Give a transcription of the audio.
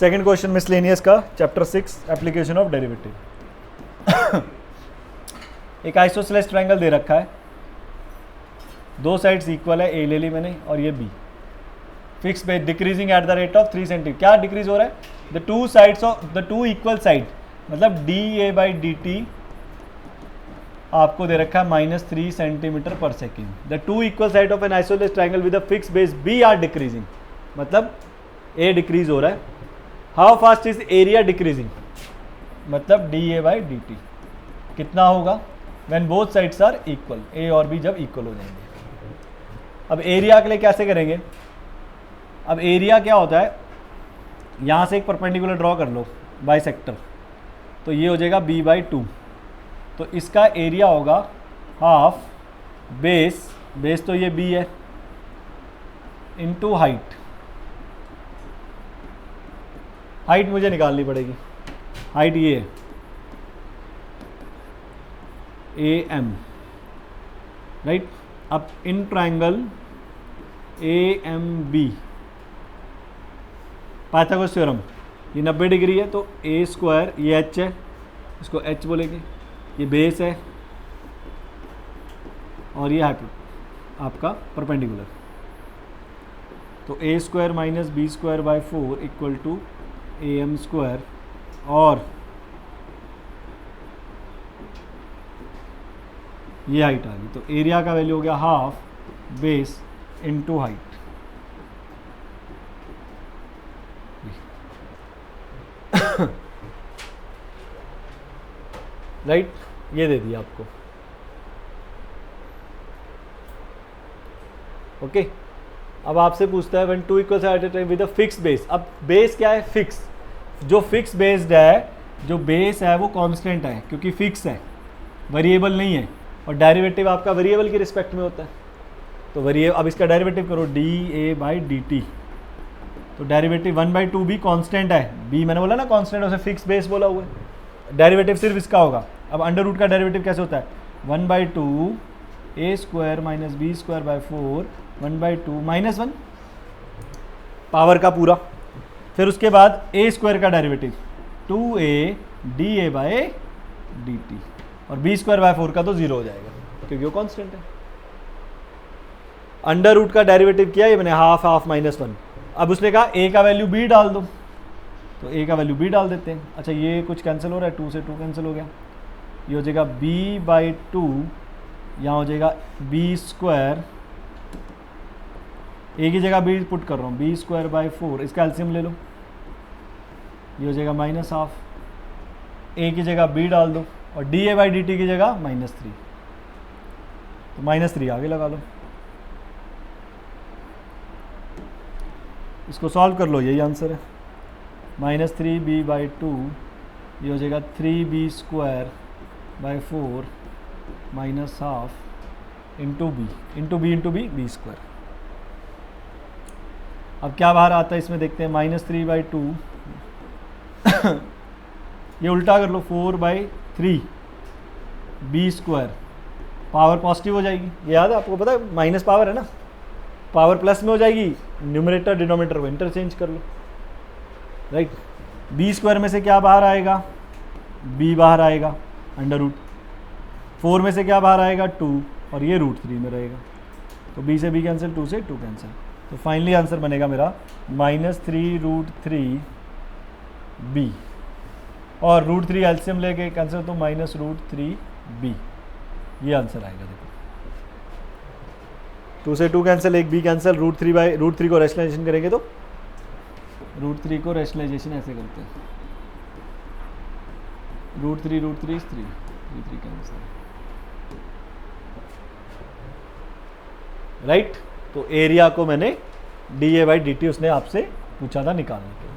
Second question miscellaneous का, chapter 6, application of derivative. एक isosceles triangle दे रखा है, दो साइड्स इक्वल है, ए ले ली मैंने और ये B. Fix base decreasing at the rate of 3 centimetre. क्या डिक्रीज हो रहा है? The two sides of the two equal side, मतलब D A by D T आपको दे रखा है -3 सेंटीमीटर पर second. The two equal side of an isosceles triangle with a fix base B are decreasing, मतलब ए डिक्रीज हो रहा है। How fast is area decreasing, मतलब D A by D T कितना होगा when both sides are equal, A और B जब equal हो जाएंगे। अब एरिया के लिए कैसे करेंगे? अब एरिया क्या होता है, यहाँ से एक परपेंडिकुलर ड्रॉ कर लो बाइसेक्टर, तो ये हो जाएगा b बाई 2, तो इसका एरिया होगा हाफ बेस, बेस तो ये b है, इनटू हाइट। हाइट मुझे निकालनी पड़ेगी, हाइट ये है ए एम, राइट। अब in triangle A M B, Pythagoras theorem, ये 90 डिग्री है तो ए स्क्वायर, ये एच है, इसको एच बोलेंगे, ये बेस है और ये हाइट आपका परपेंडिकुलर, तो A square minus B square by 4 equal to A M square, और ये हाइट आ गई, तो एरिया का वैल्यू हो गया half base into height. Right, ये दे दिया आपको। ओके, अब आपसे पूछता है when two equal side with a fix base. अब बेस क्या है? फिक्स। जो फिक्स बेस्ड है, जो बेस है वो कांस्टेंट है क्योंकि फिक्स है, वेरिएबल नहीं है, और डेरिवेटिव आपका वेरिएबल के रिस्पेक्ट में होता है। तो अब इसका डेरिवेटिव करो D A by D T, तो डेरिवेटिव 1/2 भी कांस्टेंट है, बी मैंने बोला ना कांस्टेंट, उसे फिक्स बेस बोला हुआ है। डेरिवेटिव सिर्फ इसका होगा। अब अंडर रूट का डेरिवेटिव कैसे होता है? 1/2 A square minus B square by 4, 1/2 -1 power का पूरा। फिर उसके बाद ए स्क्वायर का derivative 2a D A by D T, और बी स्क्वायर बाई 4 का तो 0 हो जाएगा क्योंकि वो कांस्टेंट है। अंडर रूट का डेरिवेटिव किया ये मैंने, हाफ हाफ -1। अब उसने कहा a का वैल्यू b डाल दो, तो a का वैल्यू b डाल देते हैं। अच्छा, ये कुछ कैंसिल हो रहा है, 2 से 2 कैंसिल हो गया, ये हो जाएगा b बाई 2, यहाँ हो जाएगा b स्क्वायर, a की जगह b पुट कर रहा हूँ, b स्क्वायर बाई 4, इसका एलसीएम ले लो, ये हो जाएगा -1/2, a की जगह b डाल दो, और D A by D T की जगह -3, तो -3 आगे लगा लो, इसको सॉल्व कर लो, यही आंसर है। -3b बाई 2, ये हो जाएगा 3b square by 4 -1/2 into B B square. अब क्या बाहर आता है इसमें देखते हैं, -3/2 ये उल्टा कर लो, 4/3 बी स्क्वायर, पावर पॉजिटिव हो जाएगी, ये याद है आपको, पता है माइनस पावर है ना, पावर प्लस में हो जाएगी, न्यूमरेटर डिनोमिनेटर को इंटरचेंज कर लो, राइट। बी स्क्वायर में से क्या बाहर आएगा? बी बाहर आएगा, अंडर रूट 4 में से क्या बाहर आएगा? 2, और ये √3 में रहेगा, तो बी से बी कैंसिल, 2 से 2 कैंसिल, तो फाइनली आंसर बनेगा मेरा -3√3 बी, और √3 एलसीएम लेके कैंसिल, तो -√3 बी, ये आंसर आएगा। देखो 2 से 2 कैंसिल, एक बी कैंसिल, √3 को रैशनलाइजेशन करेंगे तो √3 को रैशनलाइजेशन ऐसे करते हैं, √3 is 3 कैंसिल, राइट। तो एरिया को मैंने D A by D T उसने आपसे पूछा था निकालने के लिए।